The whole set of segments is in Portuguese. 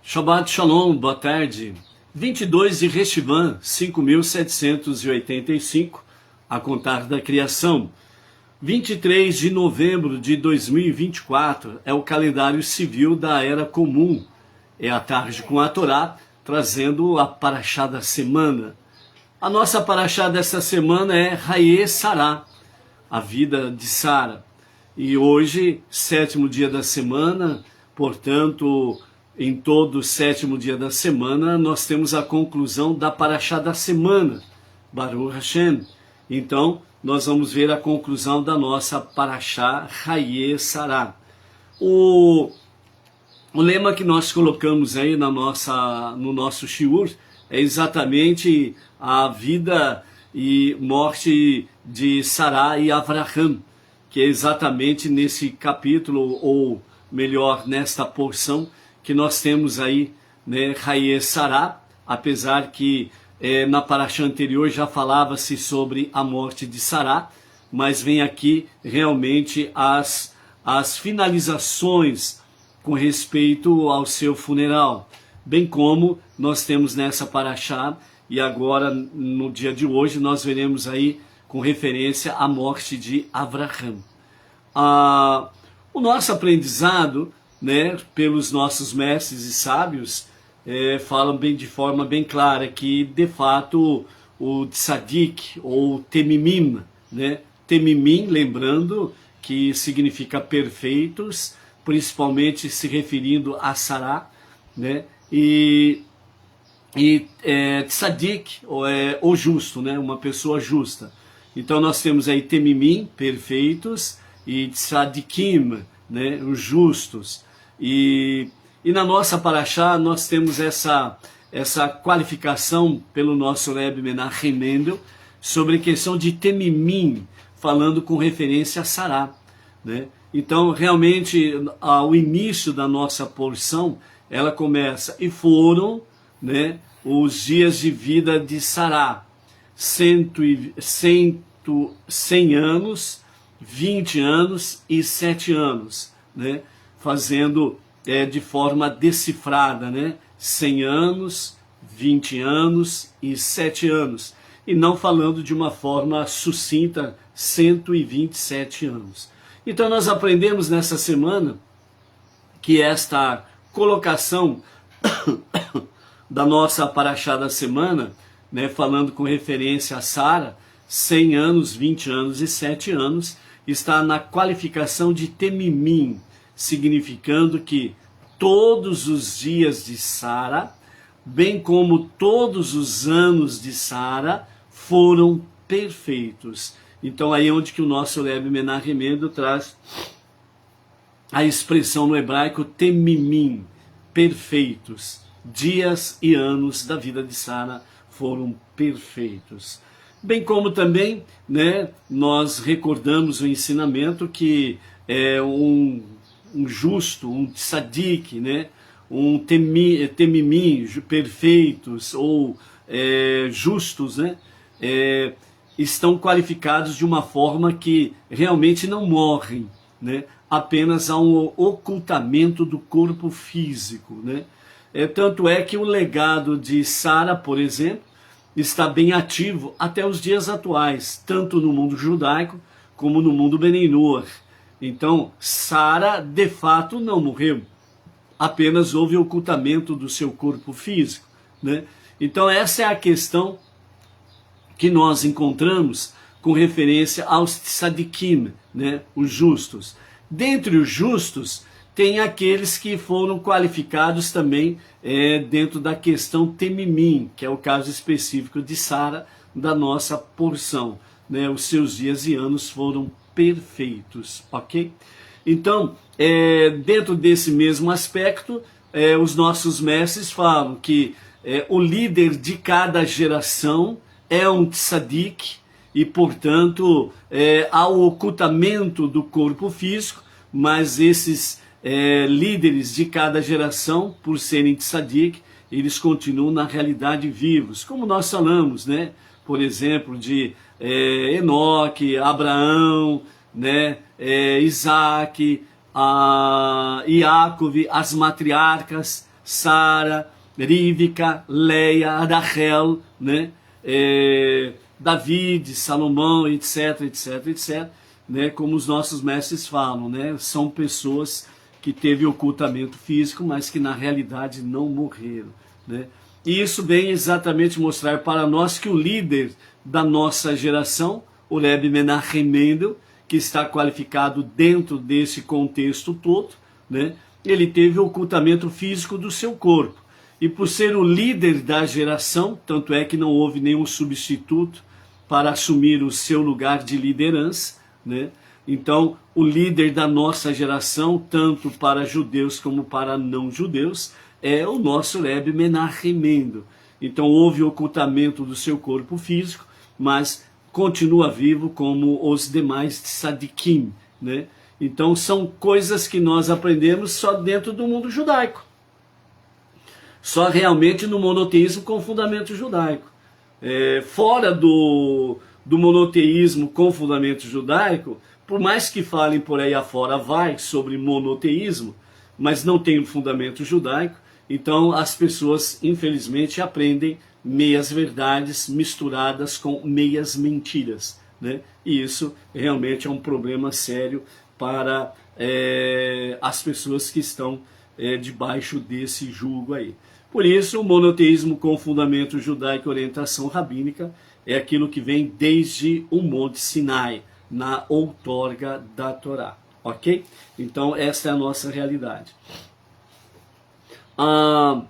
Shabbat Shalom, boa tarde. 22 de Reshvan, 5.785, a contar da criação. 23 de novembro de 2024 é o calendário civil da Era Comum. É a tarde com a Torá, trazendo a paraxá da semana. A nossa paraxá dessa semana é Hayé Sará, a vida de Sara. E hoje, sétimo dia da semana, portanto, em todo o sétimo dia da semana, nós temos a conclusão da paraxá da semana, Baruch Hashem. Então, nós vamos ver a conclusão da nossa paraxá Hayé Sará. O lema que nós colocamos aí no nosso shiur é exatamente a vida e morte de Sará e Avraham, que é exatamente nesse capítulo, ou melhor, nesta porção, que nós temos aí, né, Hayé Sará, apesar que na paraxá anterior já falava-se sobre a morte de Sará, mas vem aqui realmente as finalizações com respeito ao seu funeral, bem como nós temos nessa paraxá, e agora no dia de hoje nós veremos aí com referência à morte de Avraham. O nosso aprendizado, né, pelos nossos mestres e sábios, falam de forma bem clara que, de fato, o tzadik, ou temimim, né, temimim, lembrando que significa perfeitos, principalmente se referindo a Sará, né, e tzadik, ou justo, né, uma pessoa justa. Então nós temos aí temimim, perfeitos, e tzadikim, né, os justos. E na nossa paraxá nós temos essa qualificação pelo nosso Rebbe Menachem Mendel sobre a questão de temimim, falando com referência a Sará, né? Então realmente ao início da nossa porção ela começa: e foram, né, os dias de vida de Sará, 100 anos, 20 anos e 7 anos, né? Fazendo de forma decifrada, né? 100 anos, 20 anos e 7 anos. E não falando de uma forma sucinta, 127 anos. Então nós aprendemos nessa semana que esta colocação da nossa paraxá da semana, né, falando com referência a Sara, 100 anos, 20 anos e 7 anos, está na qualificação de temimim, significando que todos os dias de Sara, bem como todos os anos de Sara, foram perfeitos. Então aí é onde que o nosso Rebbe Menachem Mendel traz a expressão no hebraico temimim, perfeitos. Dias e anos da vida de Sara foram perfeitos. Bem como também, né, nós recordamos o ensinamento que um justo, um tzadik, né, um temimim, perfeitos ou justos, né, estão qualificados de uma forma que realmente não morrem, né, apenas há um ocultamento do corpo físico, né. Tanto é que o legado de Sara, por exemplo, está bem ativo até os dias atuais, tanto no mundo judaico como no mundo Bnei Noach. Então, Sara, de fato, não morreu. Apenas houve ocultamento do seu corpo físico, né? Então, essa é a questão que nós encontramos com referência aos tzadikim, né? Os justos. Dentre os justos, tem aqueles que foram qualificados também dentro da questão temimim, que é o caso específico de Sara, da nossa porção, né? Os seus dias e anos foram perfeitos, ok? Então, dentro desse mesmo aspecto, os nossos mestres falam que o líder de cada geração é um tzadik e, portanto, há o ocultamento do corpo físico, mas esses líderes de cada geração, por serem tzadik, eles continuam na realidade vivos, como nós falamos, né? Por exemplo, de Enoque, Abraão, né? Isaac, Iacove, as matriarcas, Sara, Rívica, Leia, Rachel, né? David, Salomão, etc, etc, etc, né? Como os nossos mestres falam, né? São pessoas que teve ocultamento físico, mas que na realidade não morreram, né? E isso vem exatamente mostrar para nós que o líder da nossa geração, o Rebbe Menachem Mendel, que está qualificado dentro desse contexto todo, né? Ele teve ocultamento físico do seu corpo. E por ser o líder da geração, tanto é que não houve nenhum substituto para assumir o seu lugar de liderança, né? Então, o líder da nossa geração, tanto para judeus como para não judeus, é o nosso Rebbe Menachem Mendel. Então, houve ocultamento do seu corpo físico, mas continua vivo como os demais tzadikim, né? Então, são coisas que nós aprendemos só dentro do mundo judaico. Só realmente no monoteísmo com fundamento judaico. Fora do monoteísmo com fundamento judaico, por mais que falem por aí afora vai sobre monoteísmo, mas não tem um fundamento judaico, então as pessoas infelizmente aprendem meias verdades misturadas com meias mentiras, né? E isso realmente é um problema sério para as pessoas que estão debaixo desse jugo aí. Por isso, o monoteísmo com fundamento judaico e orientação rabínica é aquilo que vem desde o Monte Sinai, na outorga da Torá, ok? Então, essa é a nossa realidade. A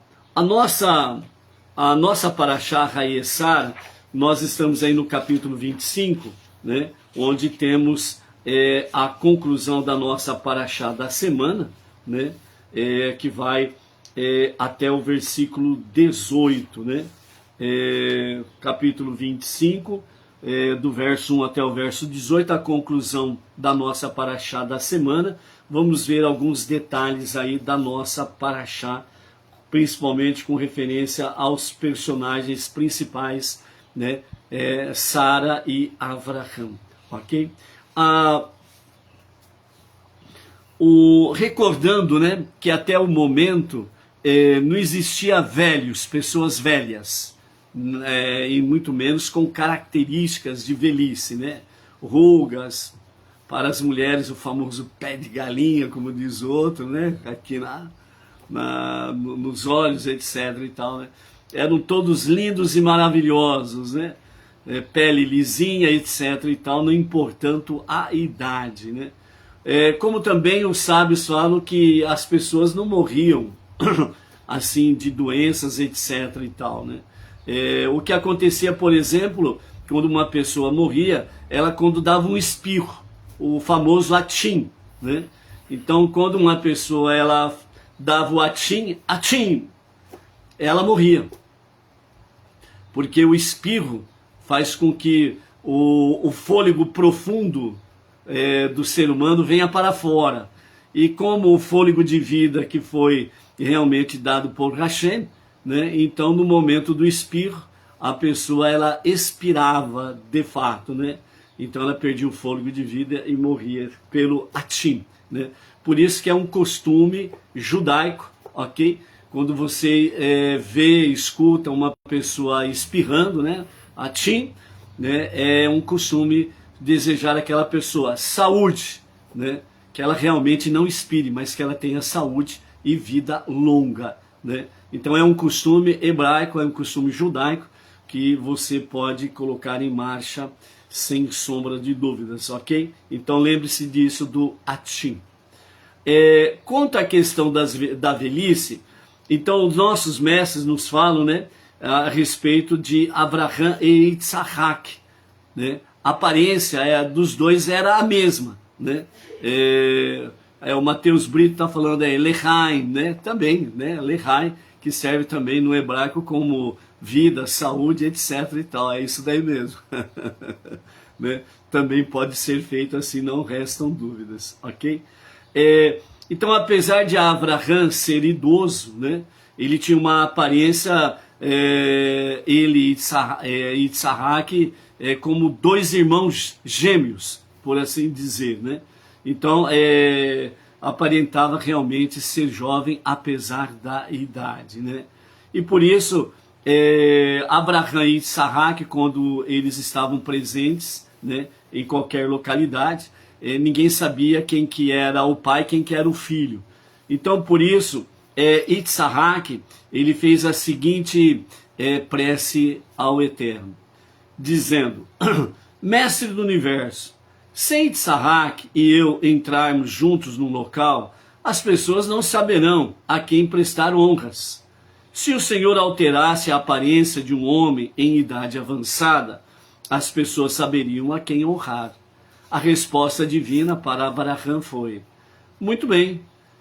nossa Parashá Hayesar, nós estamos aí no capítulo 25, né? Onde temos a conclusão da nossa Parashá da semana, né? Que vai até o versículo 18, né? Capítulo 25, do verso 1 até o verso 18, a conclusão da nossa Parashá da semana. Vamos ver alguns detalhes aí da nossa Parashá, principalmente com referência aos personagens principais, né? Sara e Avraham, ok? Recordando, né, que até o momento não existia pessoas velhas, e muito menos com características de velhice, né? Rugas, para as mulheres o famoso pé de galinha, como diz o outro, né? Aqui nos olhos, etc. e tal, né? Eram todos lindos e maravilhosos, né? Pele lisinha, etc. e tal, não importando a idade, né? Como também os sábios falam que as pessoas não morriam assim de doenças, etc. e tal, né? O que acontecia, por exemplo, quando uma pessoa morria, ela quando dava um espirro, o famoso atim, né? Então, quando uma pessoa ela dava o atim, ela morria, porque o espirro faz com que o fôlego profundo do ser humano venha para fora. E como o fôlego de vida que foi realmente dado por Hashem, né? Então no momento do espirro, a pessoa ela expirava de fato, né? Então ela perdia o fôlego de vida e morria pelo atim, né? Por isso que é um costume judaico, ok? Quando você vê, escuta uma pessoa espirrando, né? Atim, né? É um costume desejar àquela pessoa saúde, né? Que ela realmente não expire, mas que ela tenha saúde e vida longa, né? Então é um costume hebraico, é um costume judaico que você pode colocar em marcha sem sombra de dúvidas, ok? Então lembre-se disso do atim. Quanto à questão da velhice, então os nossos mestres nos falam, né, a respeito de Avraham e Yitzhak, né? A aparência dos dois era a mesma, né? O Mateus Brito está falando Lechaim, né? Também, né? Lechaim, que serve também no hebraico como vida, saúde, etc. e tal. É isso daí mesmo. Né? Também pode ser feito assim, não restam dúvidas, ok? Então, apesar de Avraham ser idoso, né? Ele tinha uma aparência, ele e Yitzhak, como dois irmãos gêmeos, por assim dizer, né? Então, aparentava realmente ser jovem apesar da idade, né? E por isso, Abraham e Isaac, quando eles estavam presentes, né, em qualquer localidade, ninguém sabia quem que era o pai, quem que era o filho. Então, por isso, Isaac, ele fez a seguinte prece ao Eterno, dizendo: Mestre do universo, se Isaac e eu entrarmos juntos num local, as pessoas não saberão a quem prestar honras. Se o Senhor alterasse a aparência de um homem em idade avançada, as pessoas saberiam a quem honrar. A resposta divina para Abraham foi: muito bem,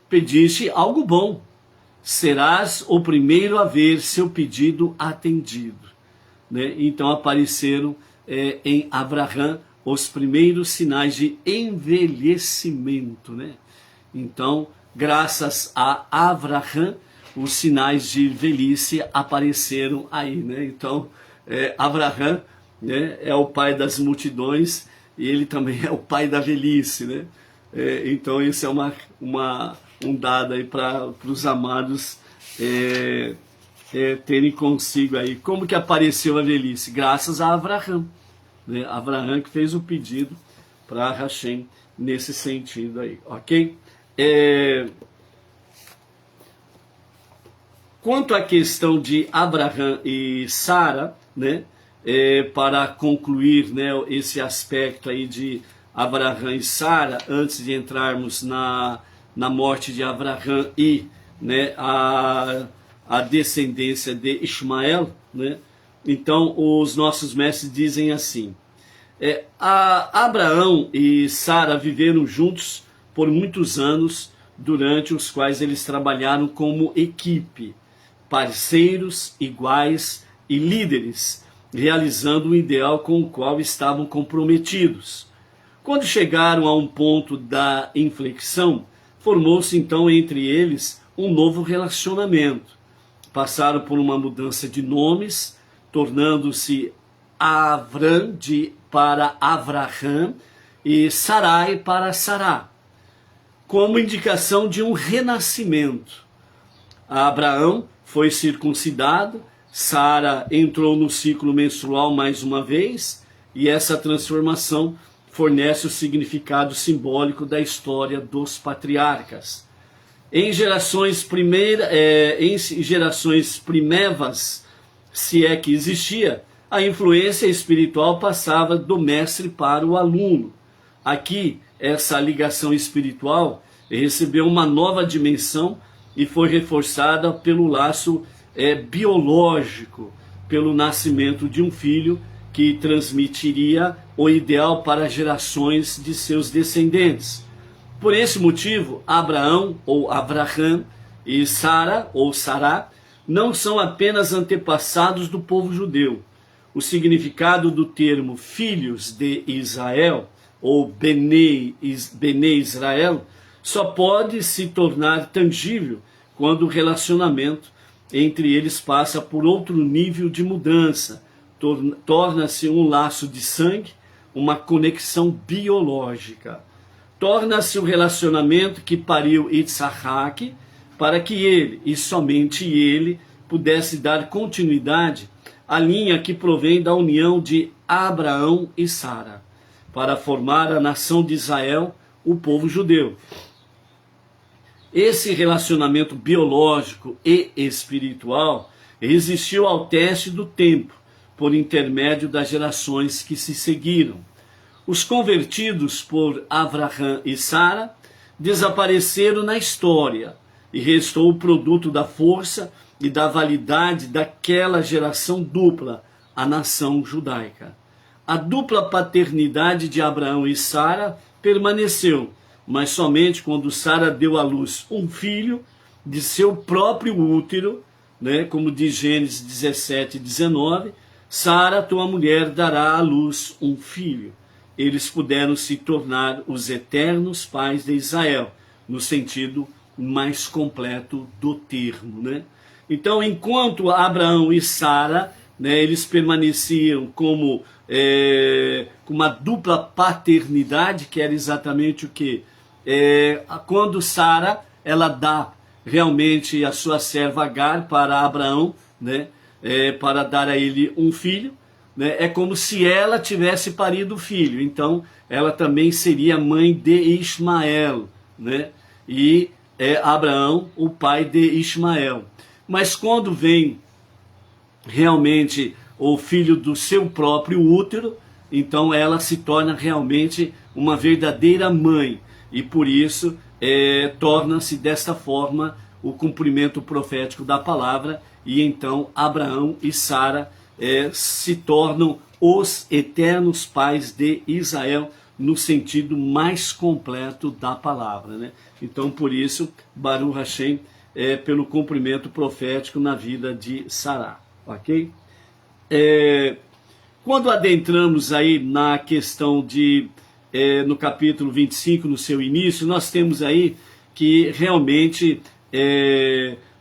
pediste algo bom. Serás o primeiro a ver seu pedido atendido. Né? Então apareceram em Abraham os primeiros sinais de envelhecimento. Né? Então, graças a Abraham, os sinais de velhice apareceram aí. Né? Então, Abraham, né, é o pai das multidões e ele também é o pai da velhice. Né? Então, isso é um dado aí para os amados terem consigo aí. Como que apareceu a velhice? Graças a Abraham. Né? Abraham que fez o pedido para Hashem nesse sentido aí, ok? Quanto à questão de Abraham e Sara, né, para concluir, né, esse aspecto aí de Abraham e Sara, antes de entrarmos na morte de Abraham e, né, a descendência de Ismael, né, então os nossos mestres dizem assim: Abraão e Sara viveram juntos por muitos anos, durante os quais eles trabalharam como equipe, parceiros iguais e líderes, realizando o ideal com o qual estavam comprometidos. Quando chegaram a um ponto da inflexão, formou-se então entre eles um novo relacionamento. Passaram por uma mudança de nomes, tornando-se Avram para Avraham e Sarai para Sará, como indicação de um renascimento. Abraão foi circuncidado, Sara entrou no ciclo menstrual mais uma vez, e essa transformação fornece o significado simbólico da história dos patriarcas. Em gerações primevas, se é que existia, a influência espiritual passava do mestre para o aluno. Aqui, essa ligação espiritual recebeu uma nova dimensão e foi reforçada pelo laço biológico, pelo nascimento de um filho que transmitiria o ideal para gerações de seus descendentes. Por esse motivo, Abraão ou Avraham e Sara ou Sará não são apenas antepassados do povo judeu. O significado do termo filhos de Israel ou Bnei Israel só pode se tornar tangível quando o relacionamento entre eles passa por outro nível de mudança, torna-se um laço de sangue, uma conexão biológica. Torna-se o relacionamento que pariu Isaac, para que ele, e somente ele, pudesse dar continuidade à linha que provém da união de Abraão e Sara, para formar a nação de Israel, o povo judeu. Esse relacionamento biológico e espiritual resistiu ao teste do tempo, por intermédio das gerações que se seguiram. Os convertidos por Avraham e Sara desapareceram na história, e restou o produto da força e da validade daquela geração dupla, a nação judaica. A dupla paternidade de Abraão e Sara permaneceu, mas somente quando Sara deu à luz um filho de seu próprio útero, né, como diz Gênesis 17, 19, Sara, tua mulher, dará à luz um filho. Eles puderam se tornar os eternos pais de Israel, no sentido mais completo do termo. Né? Então, enquanto Abraão e Sara, né, eles permaneciam como uma dupla paternidade, que era exatamente o que? quando Sara, ela dá realmente a sua serva Agar para Abraão, né, para dar a ele um filho, né, é como se ela tivesse parido o filho. Então ela também seria mãe de Ismael, né, e Abraão o pai de Ismael. Mas quando vem realmente o filho do seu próprio útero, então ela se torna realmente uma verdadeira mãe, e por isso torna-se desta forma o cumprimento profético da palavra, e então Abraão e Sara se tornam os eternos pais de Israel, no sentido mais completo da palavra, né? Então por isso, Baruch Hashem, pelo cumprimento profético na vida de Sara, ok? Quando adentramos aí na questão de, no capítulo 25, no seu início, nós temos aí que realmente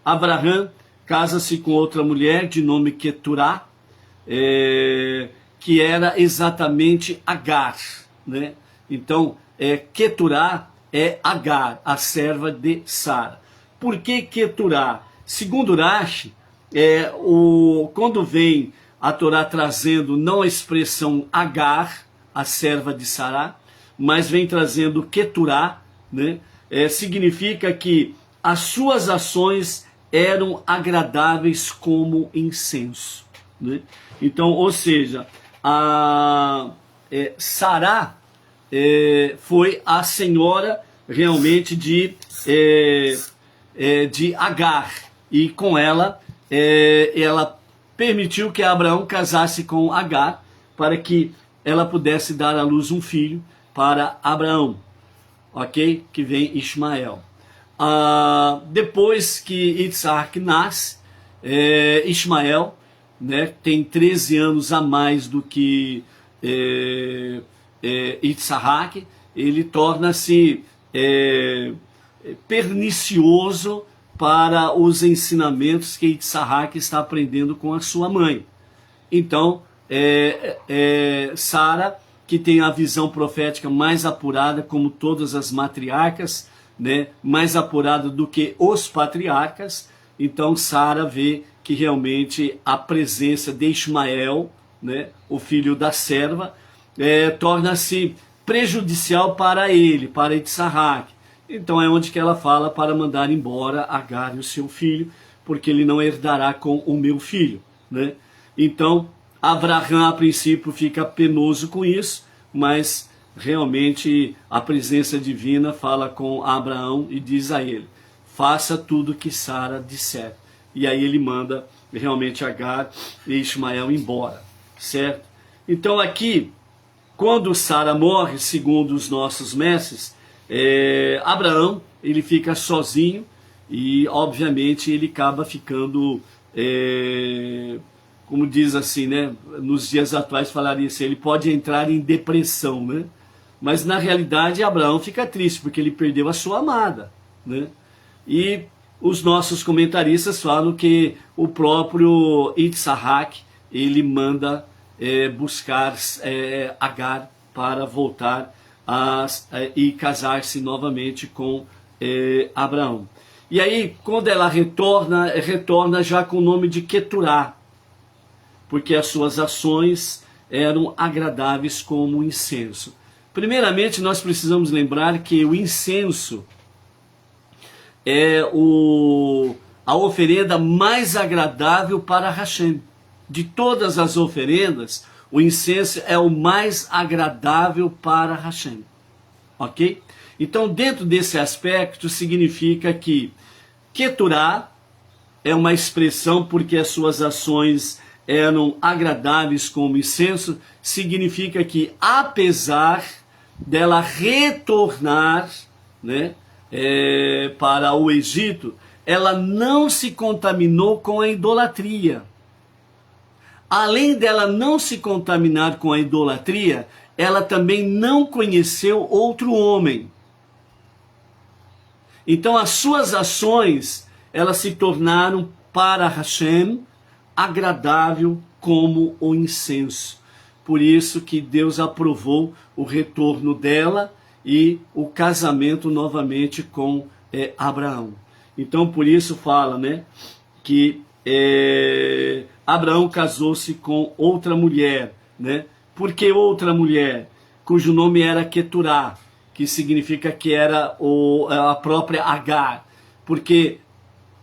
Abraão casa-se com outra mulher de nome Keturá, que era exatamente Agar, né? Então, Keturá é Agar, a serva de Sara. Por que Keturá? Segundo Rashi, quando vem a Torá trazendo não a expressão Agar, a serva de Sara, mas vem trazendo Keturá, né? Significa que as suas ações eram agradáveis como incenso, né? Então, ou seja, Sara foi a senhora realmente de Agar, e com ela, ela permitiu que Abraão casasse com Agar, para que ela pudesse dar à luz um filho para Abraão, ok? Que vem Ismael. Depois que Isaac nasce, Ismael, né, tem 13 anos a mais do que Isaac, ele torna-se pernicioso para os ensinamentos que Isaac está aprendendo com a sua mãe. Então, Sara, que tem a visão profética mais apurada, como todas as matriarcas, né, mais apurada do que os patriarcas, então Sara vê que realmente a presença de Ismael, né, o filho da serva, torna-se prejudicial para ele, para Isaac. Então é onde que ela fala para mandar embora Agar e o seu filho, porque ele não herdará com o meu filho, né? Então Abraão a princípio fica penoso com isso, mas realmente a presença divina fala com Abraão e diz a ele: faça tudo que Sara disser. E aí ele manda realmente Agar e Ismael embora, certo? Então aqui, quando Sara morre, segundo os nossos mestres, Abraão, ele fica sozinho e obviamente ele acaba ficando, como diz assim, né, nos dias atuais falaria assim, ele pode entrar em depressão, né? Mas na realidade Abraão fica triste porque ele perdeu a sua amada, né? E os nossos comentaristas falam que o próprio Isaac, ele manda buscar Agar para voltar e casar-se novamente com Abraão. E aí, quando ela retorna já com o nome de Keturá, porque as suas ações eram agradáveis como incenso. Primeiramente, nós precisamos lembrar que o incenso é a oferenda mais agradável para Hashem. De todas as oferendas, o incenso é o mais agradável para Hashem, ok? Então, dentro desse aspecto, significa que Keturá é uma expressão porque as suas ações eram agradáveis como incenso, significa que apesar dela retornar, né, para o Egito, ela não se contaminou com a idolatria. Além dela não se contaminar com a idolatria, ela também não conheceu outro homem. Então as suas ações, elas se tornaram para Hashem agradável como o incenso. Por isso que Deus aprovou o retorno dela e o casamento novamente com Abraão. Então por isso fala, né, que Abraão casou-se com outra mulher, né? Por que outra mulher? Cujo nome era Queturá, que significa que era a própria Agar, porque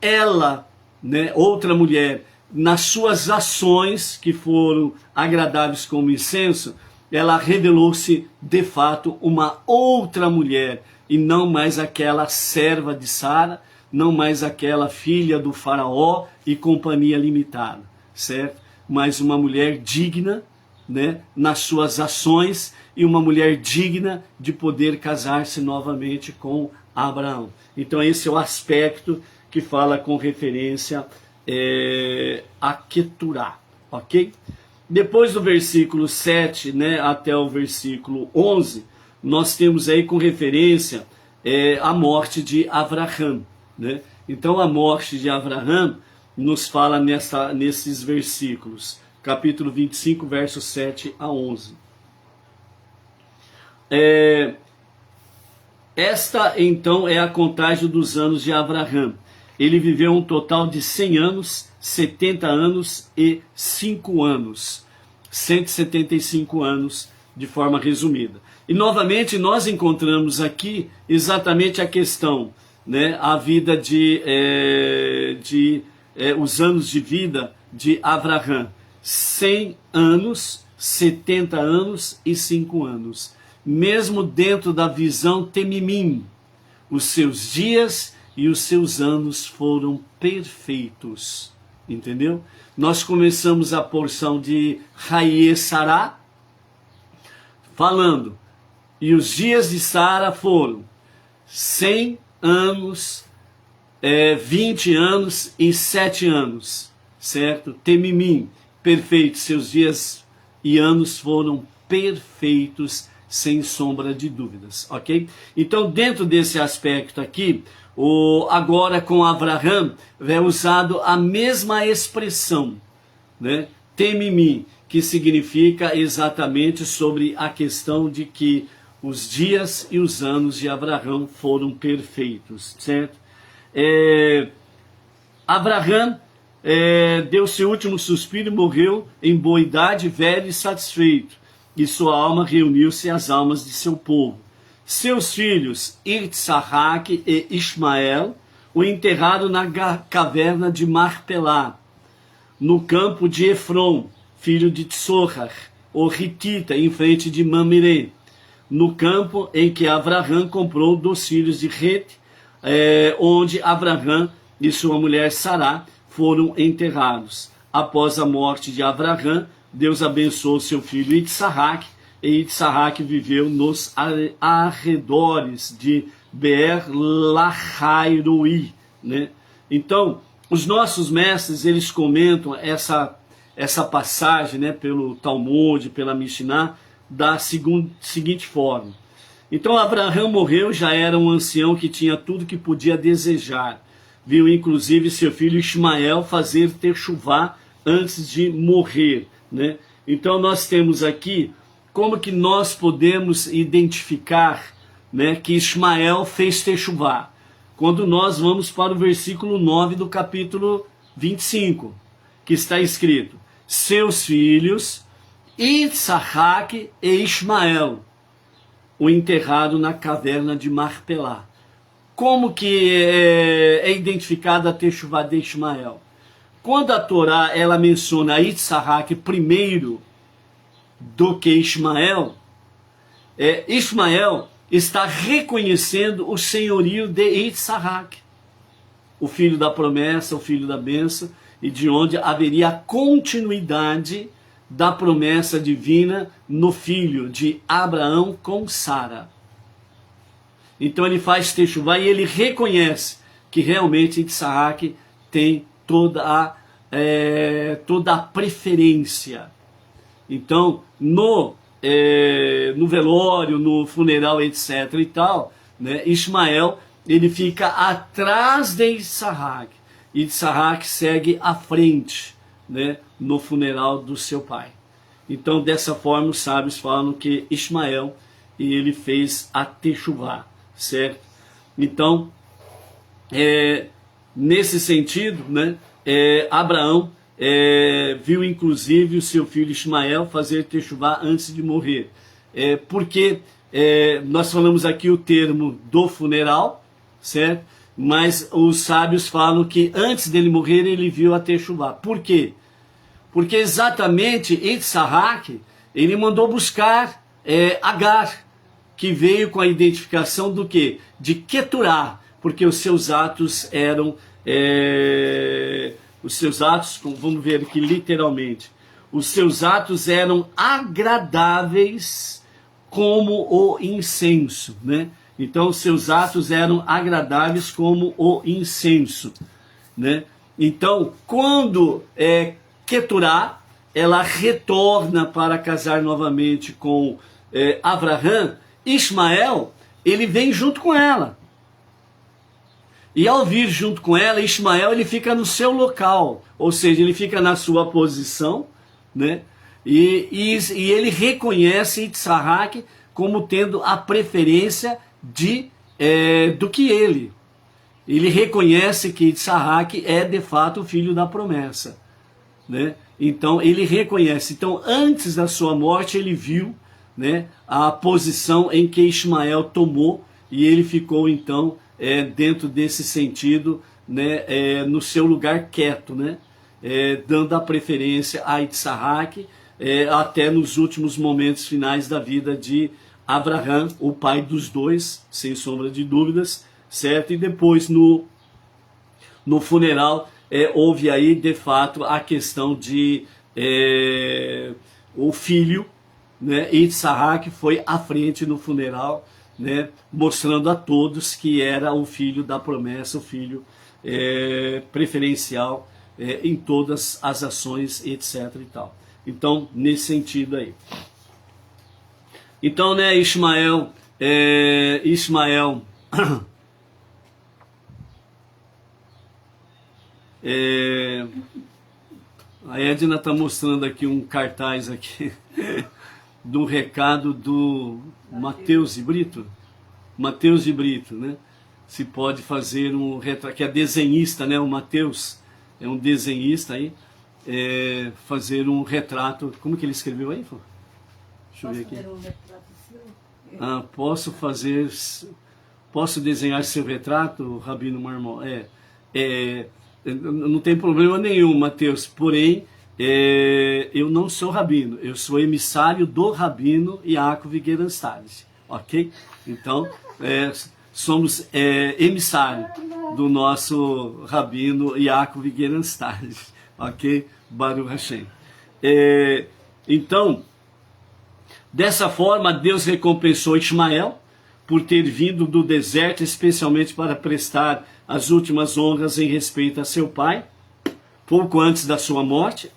ela, né, outra mulher, nas suas ações que foram agradáveis como incenso, ela revelou-se de fato uma outra mulher, e não mais aquela serva de Sara, não mais aquela filha do faraó e companhia limitada, certo? Mas uma mulher digna, né, nas suas ações, e uma mulher digna de poder casar-se novamente com Abraão. Então esse é o aspecto que fala com referência a Queturá, ok? Depois do versículo 7, né, até o versículo 11, nós temos aí com referência a morte de Avraham, né? Então a morte de Avraham nos fala nesses versículos, capítulo 25, versos 7 a 11. Esta então é a contagem dos anos de Avraham. Ele viveu um total de 100 anos, 70 anos e 5 anos. 175 anos, de forma resumida. E novamente nós encontramos aqui exatamente a questão, né, a vida os anos de vida de Avraham. 100 anos, 70 anos e 5 anos. Mesmo dentro da visão Temimim, os seus dias e os seus anos foram perfeitos. Entendeu? Nós começamos a porção de Haye Sará, falando, e os dias de Sara foram 100 anos, 20 anos e 7 anos, certo? Temimim, perfeito, seus dias e anos foram perfeitos, sem sombra de dúvidas, ok? Então, dentro desse aspecto aqui, agora com Avraham, é usado a mesma expressão, né? Temimim, que significa exatamente sobre a questão de que os dias e os anos de Avraham foram perfeitos, certo? Avraham deu seu último suspiro e morreu em boa idade, velho e satisfeito, e sua alma reuniu-se às almas de seu povo. Seus filhos, Itzarraque e Ismael, o enterraram na caverna de Marpelá, no campo de Efron, filho de Tsohar, o Hitita, em frente de Mamre, no campo em que Avraham comprou dos filhos de Het, onde Avraham e sua mulher Sará foram enterrados. Após a morte de Avraham, Deus abençoou seu filho Itzarraque, e Itzarraque viveu nos arredores de Beer Lahairoi, né? Então, os nossos mestres, eles comentam essa passagem, né, pelo Talmud, pela Mishnah, da seguinte forma. Então, Avraham morreu, já era um ancião que tinha tudo que podia desejar. Viu, inclusive, seu filho Ismael fazer techuvá antes de morrer, né? Então, nós temos aqui como que nós podemos identificar, né, que Ismael fez techuvá. Quando nós vamos para o versículo 9 do capítulo 25, que está escrito: seus filhos, Itzarraque e Ismael, o enterrado na caverna de Marpelá. Como que é identificada a techuvá de Ismael? Quando a Torá ela menciona Itzarraque primeiro do que Ismael, Ismael está reconhecendo o senhorio de Itzarraque, o filho da promessa, o filho da bênção, e de onde haveria a continuidade da promessa divina no filho de Abraão com Sara. Então ele faz techuvá e ele reconhece que realmente Itzarraque tem toda a preferência. Então, no velório, no funeral, etc. e tal, né, Ismael, ele fica atrás de Itzarraque. E Itzarraque segue à frente, né, no funeral do seu pai. Então, dessa forma, os sábios falam que Ismael e ele fez a techuvá, certo? Então, nesse sentido, né, Abraão viu inclusive o seu filho Ismael fazer techuvá antes de morrer. Porque nós falamos aqui o termo do funeral, certo? Mas os sábios falam que antes dele morrer ele viu a techuvá. Por quê? Porque exatamente Yitzhak, ele mandou buscar Agar, que veio com a identificação do quê? De Keturá, porque os seus atos eram, vamos ver aqui literalmente, os seus atos eram agradáveis como o incenso, né? Então os seus atos eram agradáveis como o incenso, né? Então quando Keturá, ela retorna para casar novamente com Abraham, Ismael, ele vem junto com ela. E ao vir junto com ela, Ismael, ele fica no seu local, ou seja, ele fica na sua posição, né? E ele reconhece Yitzhak como tendo a preferência do que ele. Ele reconhece que Yitzhak é de fato o filho da promessa, né? Então ele reconhece. Então antes da sua morte ele viu, né, a posição em que Ismael tomou, e ele ficou então dentro desse sentido, né, no seu lugar quieto, né, dando a preferência a Yitzhak, até nos últimos momentos finais da vida de Abraham, o pai dos dois, sem sombra de dúvidas, certo? E depois no funeral houve aí de fato a questão de o filho, né, Yitzhak foi à frente no funeral, né, mostrando a todos que era o filho da promessa, o filho preferencial em todas as ações, etc. e tal. Então, nesse sentido aí. Então, né, Ismael a Edna está mostrando aqui um cartaz aqui do recado do Mateus de Brito, né? Se pode fazer um retrato, que é desenhista, né? O Mateus é um desenhista aí, fazer um retrato. Como que ele escreveu aí? Deixa eu ver aqui. Posso desenhar seu retrato, Rabino Marmon? Não tem problema nenhum, Mateus, porém eu não sou rabino, eu sou emissário do Rabino Yaakov Geranstades, ok? Então somos emissário do nosso Rabino Yaakov Geranstades, ok? Baruch Hashem. Então, dessa forma Deus recompensou Ismael por ter vindo do deserto especialmente para prestar as últimas honras em respeito a seu pai, pouco antes da sua morte,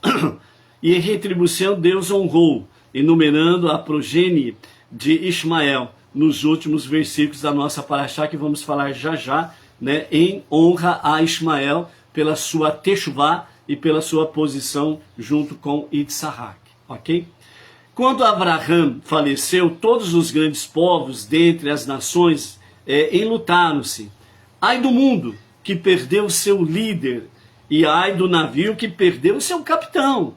e em retribuição Deus honrou, enumerando a progenie de Ismael nos últimos versículos da nossa paraxá, que vamos falar já já, né, em honra a Ismael pela sua techuvá e pela sua posição junto com Yitzhak, ok? Quando Abraham faleceu, todos os grandes povos dentre as nações enlutaram-se. Ai do mundo que perdeu seu líder, e ai do navio que perdeu seu capitão.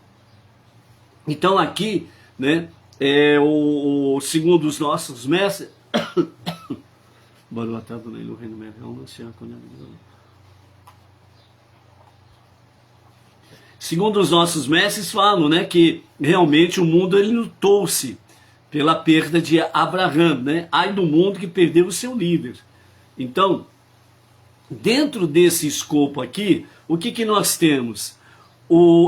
Então aqui, né, segundo os nossos mestres, segundo os nossos mestres falam, né, que realmente o mundo ele lutou-se pela perda de Abraham, né? Ai do mundo que perdeu o seu líder. Então, dentro desse escopo aqui, o que nós temos?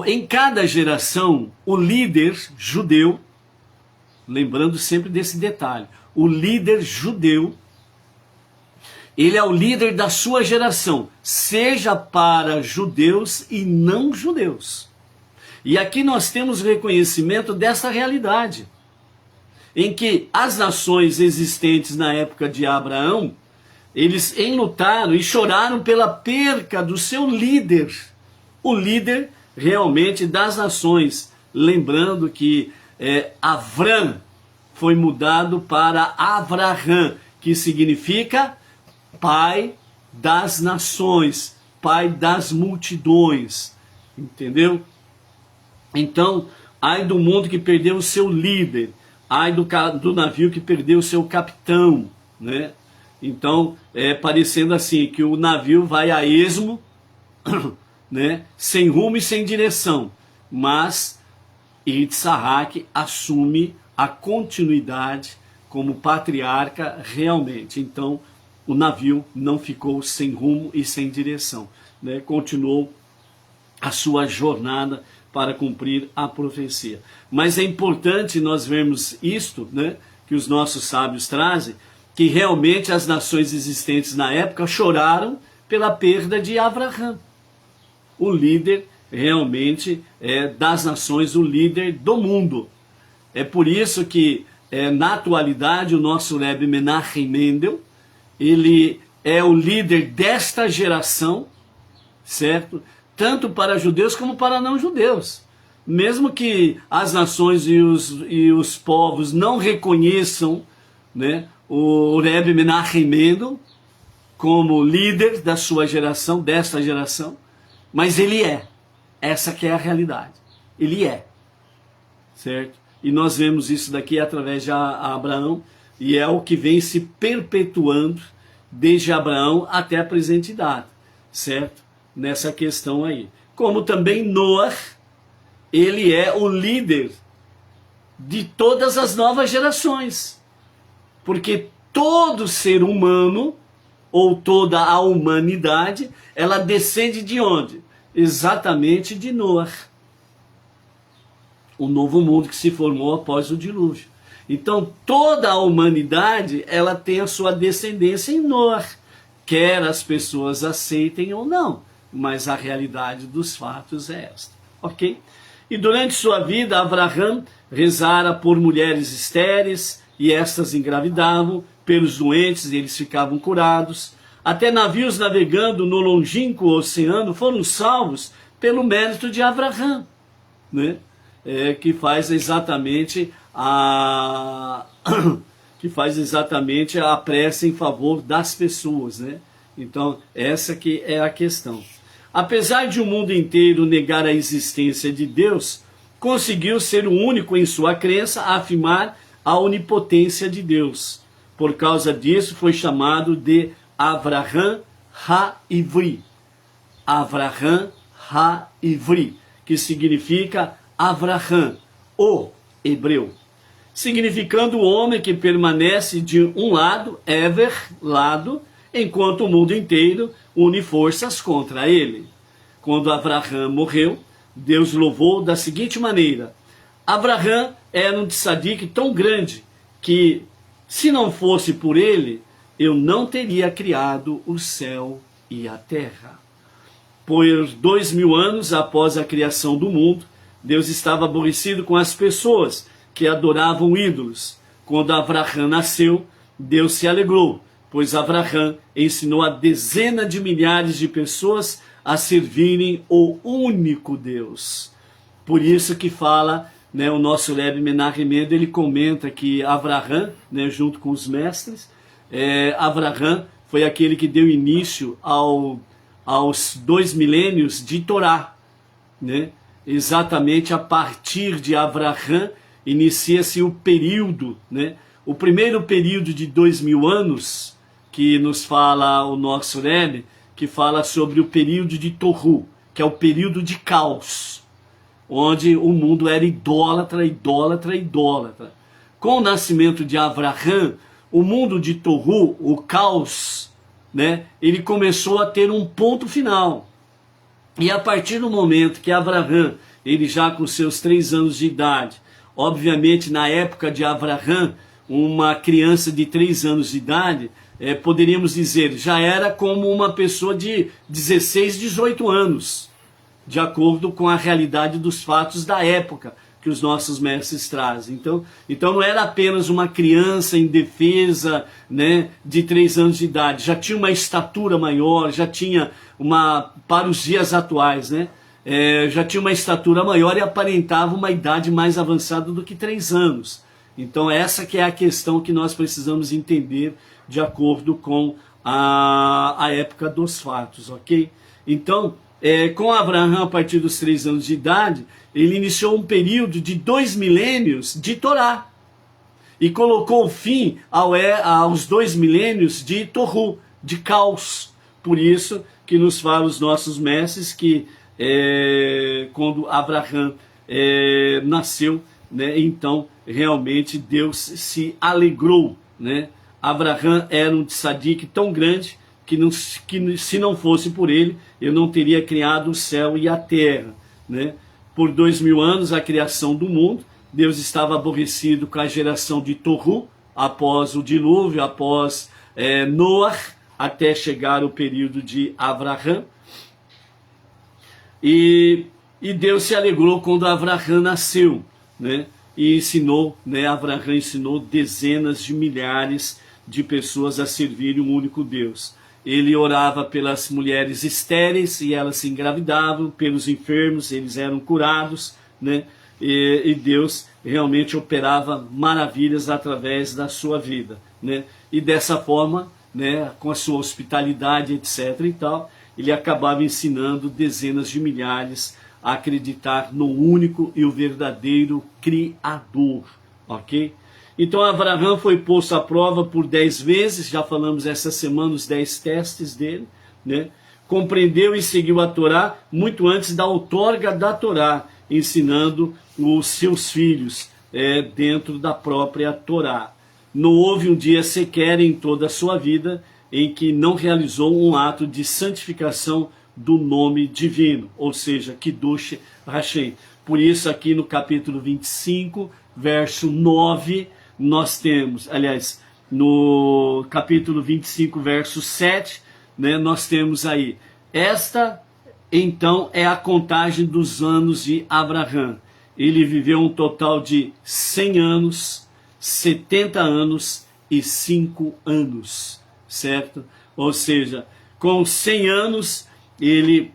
Em cada geração, o líder judeu, lembrando sempre desse detalhe, o líder judeu, ele é o líder da sua geração, seja para judeus e não judeus. E aqui nós temos reconhecimento dessa realidade, em que as nações existentes na época de Abraão, eles enlutaram e choraram pela perca do seu líder, o líder realmente das nações. Lembrando que Avram foi mudado para Avraham, que significa pai das nações, pai das multidões, entendeu? Então, ai do mundo que perdeu o seu líder, ai do navio que perdeu o seu capitão, né? Então, parecendo assim, que o navio vai a esmo, né? Sem rumo e sem direção, mas Yitzhak assume a continuidade como patriarca realmente. Então, o navio não ficou sem rumo e sem direção, né? Continuou a sua jornada para cumprir a profecia. Mas é importante nós vermos isto, né, que os nossos sábios trazem, que realmente as nações existentes na época choraram pela perda de Avraham, o líder realmente das nações, o líder do mundo. É por isso que na atualidade o nosso Rebbe Menachem Mendel, ele é o líder desta geração, certo? Tanto para judeus como para não judeus. Mesmo que as nações e os povos não reconheçam, né, o Rebbe Menachem Mendel como líder da sua geração, desta geração, mas ele é. Essa que é a realidade. Ele é. Certo? E nós vemos isso daqui através de Abraão, e é o que vem se perpetuando desde Abraão até a presente data, certo? Nessa questão aí. Como também Noah, ele é o líder de todas as novas gerações. Porque todo ser humano, ou toda a humanidade, ela descende de onde? Exatamente de Noah. O novo mundo que se formou após o dilúvio. Então toda a humanidade, ela tem a sua descendência em Noah, quer as pessoas aceitem ou não, mas a realidade dos fatos é esta, ok? E durante sua vida, Avraham rezara por mulheres estéreis, e estas engravidavam, pelos doentes, e eles ficavam curados. Até navios navegando no longínquo oceano foram salvos pelo mérito de Avraham, né? Que faz exatamente a prece em favor das pessoas, né? Então, essa que é a questão. Apesar de o mundo inteiro negar a existência de Deus, conseguiu ser o único em sua crença a afirmar a onipotência de Deus. Por causa disso, foi chamado de Avraham Ha-Ivri. Avraham Ha-Ivri, que significa Avraham, o hebreu, significando o homem que permanece de um lado, Ever, lado, enquanto o mundo inteiro une forças contra ele. Quando Avraham morreu, Deus louvou da seguinte maneira: Avraham era um tzadik tão grande que, se não fosse por ele, eu não teria criado o céu e a terra. Por 2000 anos após a criação do mundo, Deus estava aborrecido com as pessoas que adoravam ídolos. Quando Avraham nasceu, Deus se alegrou, pois Avraham ensinou a dezenas de milhares de pessoas a servirem o único Deus. Por isso que fala, né, o nosso Rebbe Menachem Mendel, ele comenta que Avraham, né, junto com os mestres, Avraham foi aquele que deu início aos 2 milênios de Torá, né? Exatamente a partir de Avraham inicia-se o período, né? O primeiro período de 2000 anos, que nos fala o nosso Rebbe, que fala sobre o período de Tohu, que é o período de caos, onde o mundo era idólatra, idólatra, idólatra. Com o nascimento de Avraham, o mundo de Tohu, o caos, né, ele começou a ter um ponto final. E a partir do momento que Avraham, ele já com seus 3 anos de idade, obviamente na época de Avraham, uma criança de 3 anos de idade, poderíamos dizer, já era como uma pessoa de 16, 18 anos, de acordo com a realidade dos fatos da época que os nossos mestres trazem. Então não era apenas uma criança indefesa, né, de 3 anos de idade, já tinha uma estatura maior, já tinha para os dias atuais, né, já tinha uma estatura maior e aparentava uma idade mais avançada do que 3 anos. Então essa que é a questão que nós precisamos entender de acordo com a época dos fatos, ok? Então, com Abraão, a partir dos 3 anos de idade, ele iniciou um período de 2 milênios de Torá. E colocou fim aos 2 milênios de Torru, de caos. Por isso que nos fala os nossos mestres que quando Abraão nasceu, né, então realmente Deus se alegrou, né? Abraão era um tzadik tão grande que se não fosse por ele, eu não teria criado o céu e a terra, né? Por 2000 anos, a criação do mundo, Deus estava aborrecido com a geração de Torru, após o dilúvio, após Noar, até chegar o período de Abraão. E Deus se alegrou quando Abraão nasceu, né? E ensinou, né? Abraão ensinou dezenas de milhares de pessoas a servirem um único Deus. Ele orava pelas mulheres estéreis e elas se engravidavam, pelos enfermos, eles eram curados, né? E Deus realmente operava maravilhas através da sua vida, né? E dessa forma, né, com a sua hospitalidade, etc. e tal, ele acabava ensinando dezenas de milhares a acreditar no único e o verdadeiro Criador, ok? Então Abraão foi posto à prova por 10 vezes, já falamos essa semana os 10 testes dele, né? Compreendeu e seguiu a Torá muito antes da outorga da Torá, ensinando os seus filhos dentro da própria Torá. Não houve um dia sequer em toda a sua vida em que não realizou um ato de santificação do nome divino, ou seja, Kiddush Hashem. Por isso aqui no capítulo 25, verso 9, nós temos, aliás, no capítulo 25, verso 7, né, nós temos aí, esta então é a contagem dos anos de Abraão. Ele viveu um total de 100 anos, 70 anos e 5 anos, certo? Ou seja, com 100 anos ele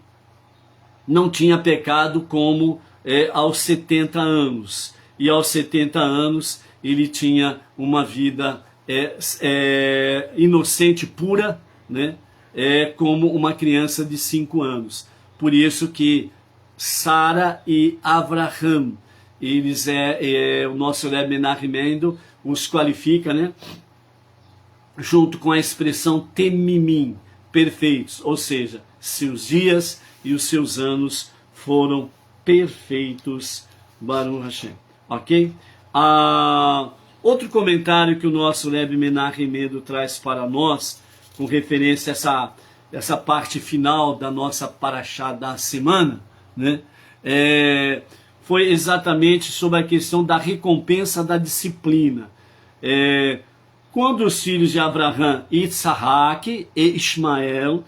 não tinha pecado como aos 70 anos. E aos 70 anos ele tinha uma vida inocente, pura, né? Como uma criança de 5 anos. Por isso que Sara e Avraham, eles o nosso Rebbe Menachem Mendel os qualifica, né? Junto com a expressão temimim, perfeitos, ou seja, seus dias e os seus anos foram perfeitos, Baruch Hashem, ok? Outro comentário que o nosso Rebbe Menachem Mendel traz para nós, com referência a essa parte final da nossa paraxá da semana, né? Foi exatamente sobre a questão da recompensa da disciplina. Quando os filhos de Abraão, Isaac e Ismael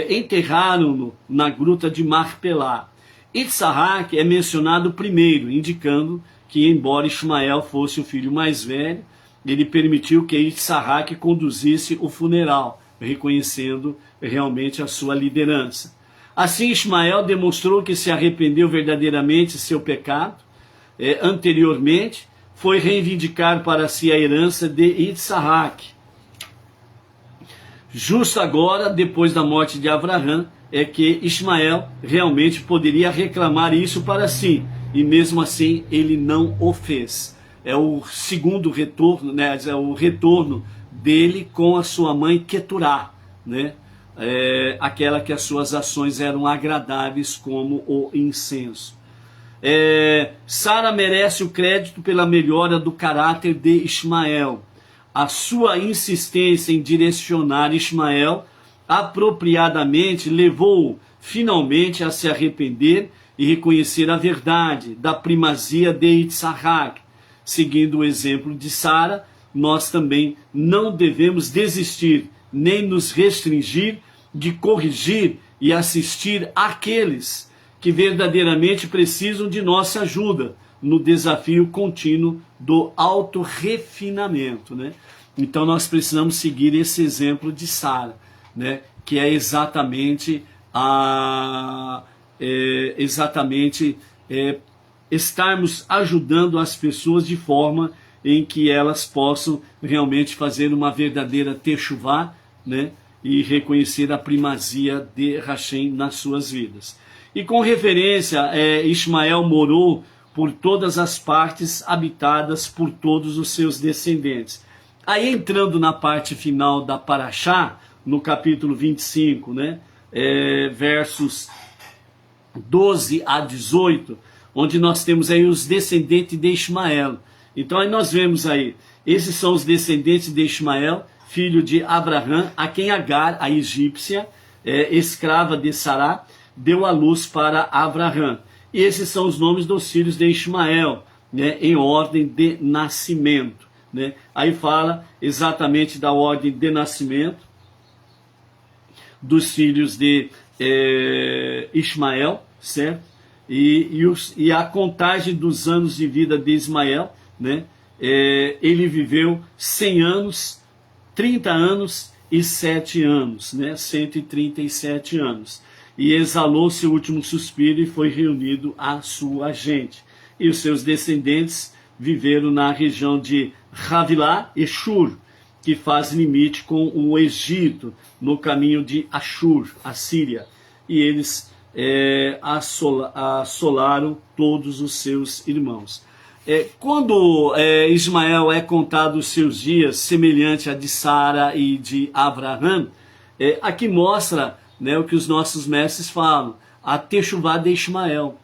enterraram-no na gruta de Marpelá, Isaac é mencionado primeiro, indicando que, embora Ismael fosse o filho mais velho, ele permitiu que Isaac conduzisse o funeral, reconhecendo realmente a sua liderança. Assim, Ismael demonstrou que se arrependeu verdadeiramente de seu pecado. Anteriormente, foi reivindicar para si a herança de Isaac. Justo agora, depois da morte de Abraão, é que Ismael realmente poderia reclamar isso para si, e mesmo assim ele não o fez. É o segundo retorno, né? É o retorno dele com a sua mãe Keturá, né? Aquela que as suas ações eram agradáveis como o incenso. Sara merece o crédito pela melhora do caráter de Ismael. A sua insistência em direcionar Ismael apropriadamente levou-o finalmente a se arrepender e reconhecer a verdade da primazia de Isaac. Seguindo o exemplo de Sara, nós também não devemos desistir, nem nos restringir de corrigir e assistir àqueles que verdadeiramente precisam de nossa ajuda no desafio contínuo do autorrefinamento, né? Então nós precisamos seguir esse exemplo de Sara, né? Que é exatamente estarmos ajudando as pessoas de forma em que elas possam realmente fazer uma verdadeira techuvá, né, e reconhecer a primazia de Hashem nas suas vidas. E com referência, Ismael morou por todas as partes habitadas por todos os seus descendentes. Aí entrando na parte final da Parashá, no capítulo 25, né, versos 12 a 18, onde nós temos aí os descendentes de Ismael. Então aí nós vemos aí, esses são os descendentes de Ismael, filho de Abraão, a quem Agar, a egípcia, escrava de Sará, deu à luz para Abraão. E esses são os nomes dos filhos de Ismael, né, em ordem de nascimento. Né? Aí fala exatamente da ordem de nascimento dos filhos de Ismael, certo? E a contagem dos anos de vida de Ismael, né? Ele viveu 100 anos, 30 anos e 7 anos, né? 137 anos. E exalou seu último suspiro e foi reunido à sua gente. E os seus descendentes viveram na região de Havilá e Shur, que faz limite com o Egito, no caminho de Ashur, a Síria. E eles assolaram todos os seus irmãos. Quando Ismael é contado os seus dias, semelhante a de Sara e de Abraão, aqui mostra, né, o que os nossos mestres falam, a techuvá de Ismael.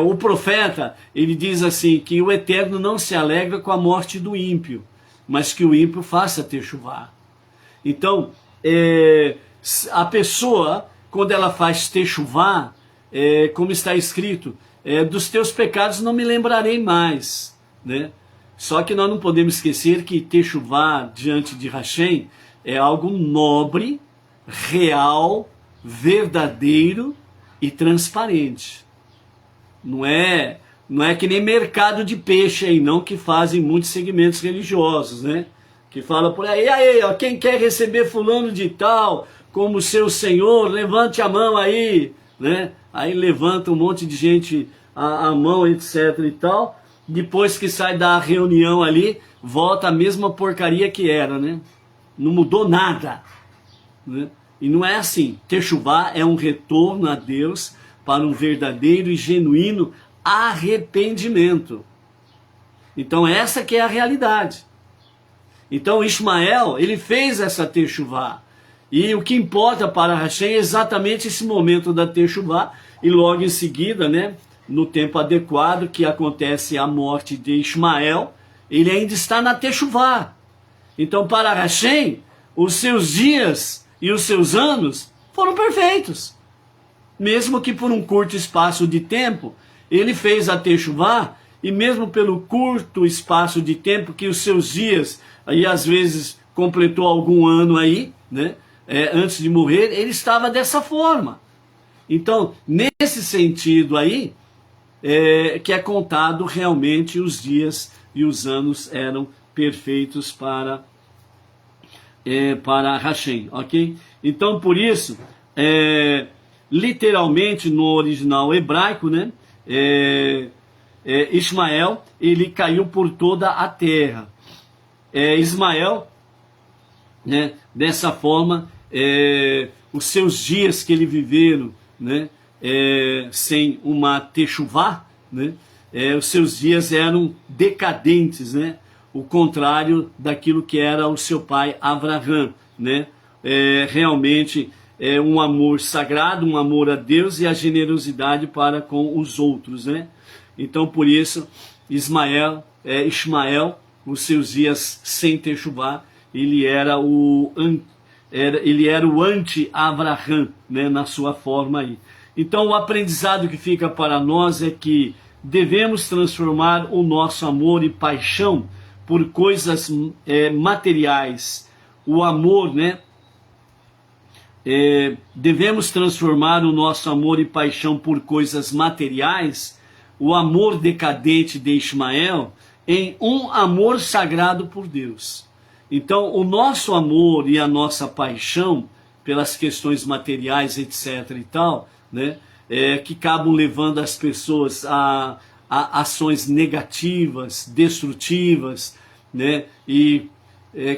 O profeta, ele diz assim, que o Eterno não se alegra com a morte do ímpio, mas que o ímpio faça techuvá. Então, a pessoa, quando ela faz techuvá, como está escrito, dos teus pecados não me lembrarei mais, né? Só que nós não podemos esquecer que techuvá diante de Hashem é algo nobre, real, verdadeiro e transparente. Não é que nem mercado de peixe aí, não, que fazem muitos segmentos religiosos, né? Que fala por aí, ó, quem quer receber fulano de tal como seu senhor, levante a mão aí, né? Aí levanta um monte de gente a mão, etc e tal. Depois que sai da reunião ali, volta a mesma porcaria que era, né? Não mudou nada, né? E não é assim. Techuvá é um retorno a Deus para um verdadeiro e genuíno arrependimento. Então essa que é a realidade. Então Ismael, ele fez essa techuvá. E o que importa para Hashem é exatamente esse momento da techuvá. E logo em seguida, né, no tempo adequado, que acontece a morte de Ismael, ele ainda está na techuvá. Então para Hashem, os seus dias e os seus anos foram perfeitos. Mesmo que por um curto espaço de tempo, ele fez a techuvá, e mesmo pelo curto espaço de tempo que os seus dias, aí às vezes completou algum ano aí, né, antes de morrer, ele estava dessa forma. Então, nesse sentido aí, que é contado realmente os dias e os anos eram perfeitos para Hashem, ok? Então, por isso, literalmente no original hebraico, né, Ismael, ele caiu por toda a terra. Ismael, né, dessa forma, os seus dias que ele viveram, né, sem uma techuvá, né, os seus dias eram decadentes, né, o contrário daquilo que era o seu pai Abraão, né, realmente um amor sagrado, um amor a Deus e a generosidade para com os outros, né. Então por isso Ismael, os seus dias sem techuvá, ele era o anti-Abraão, né, na sua forma aí. Então o aprendizado que fica para nós é que devemos transformar o nosso amor e paixão por coisas materiais. O amor, né? Devemos transformar o nosso amor e paixão por coisas materiais, o amor decadente de Ismael, em um amor sagrado por Deus. Então, o nosso amor e a nossa paixão pelas questões materiais, etc. e tal, né, que acabam levando as pessoas a a ações negativas, destrutivas, né? E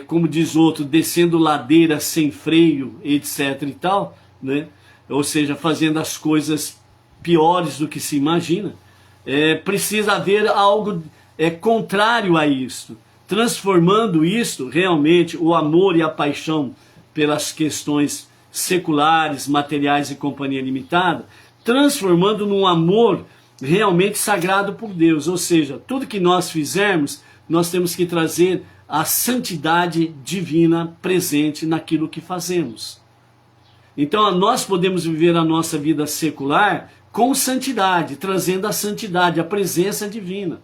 como diz outro, descendo ladeira sem freio, etc. e tal, né? Ou seja, fazendo as coisas piores do que se imagina. Precisa haver algo contrário a isto, transformando isto realmente, o amor e a paixão pelas questões seculares, materiais e companhia limitada, transformando num amor realmente sagrado por Deus. Ou seja, tudo que nós fizermos, nós temos que trazer a santidade divina presente naquilo que fazemos. Então nós podemos viver a nossa vida secular com santidade, trazendo a santidade, a presença divina.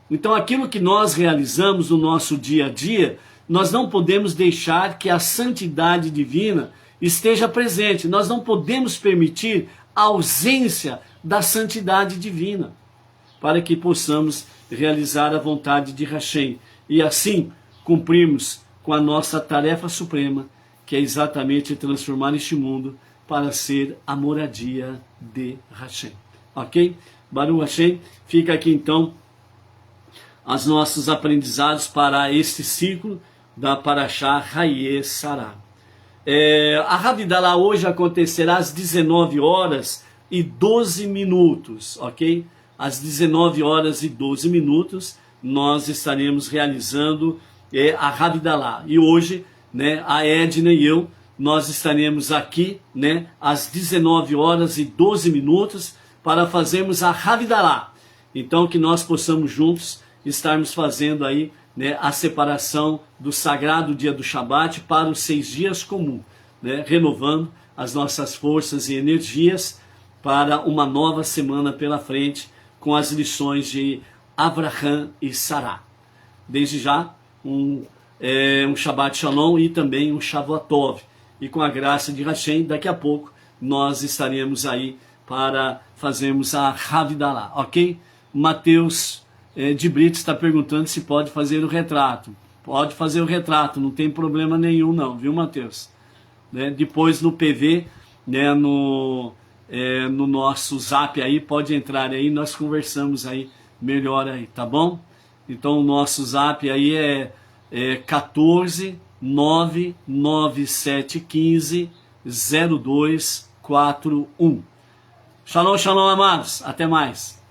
Então aquilo que nós realizamos no nosso dia a dia, nós não podemos deixar que a santidade divina esteja presente. Nós não podemos permitir a ausência da santidade divina, para que possamos realizar a vontade de Hashem e assim cumprirmos com a nossa tarefa suprema, que é exatamente transformar este mundo para ser a moradia de Hashem. Ok? Baruch Hashem, fica aqui então os nossos aprendizados para este ciclo da Parashá Hayé Sará. A Havidalah hoje acontecerá às 19 horas e 12 minutos, ok? Às 19 horas e 12 minutos nós estaremos realizando a Havidalah. E hoje, né, a Edna e eu, nós estaremos aqui, né, às 19 horas e 12 minutos para fazermos a Havidalah. Então que nós possamos juntos estarmos fazendo aí, né, a separação do sagrado dia do Shabat para os 6 dias comuns, né, renovando as nossas forças e energias para uma nova semana pela frente com as lições de Abraham e Sará. Desde já, um Shabbat Shalom e também um Shavuot Tov. E com a graça de Hashem, daqui a pouco nós estaremos aí para fazermos a Havidalah, ok? Mateus de Brito está perguntando se pode fazer o retrato. Pode fazer o retrato, não tem problema nenhum não, viu, Mateus? Né? Depois no PV, né, no nosso zap aí, pode entrar aí, nós conversamos aí melhor aí, tá bom? Então o nosso zap aí é 14 99715 0241. Shalom, shalom, amados. Até mais.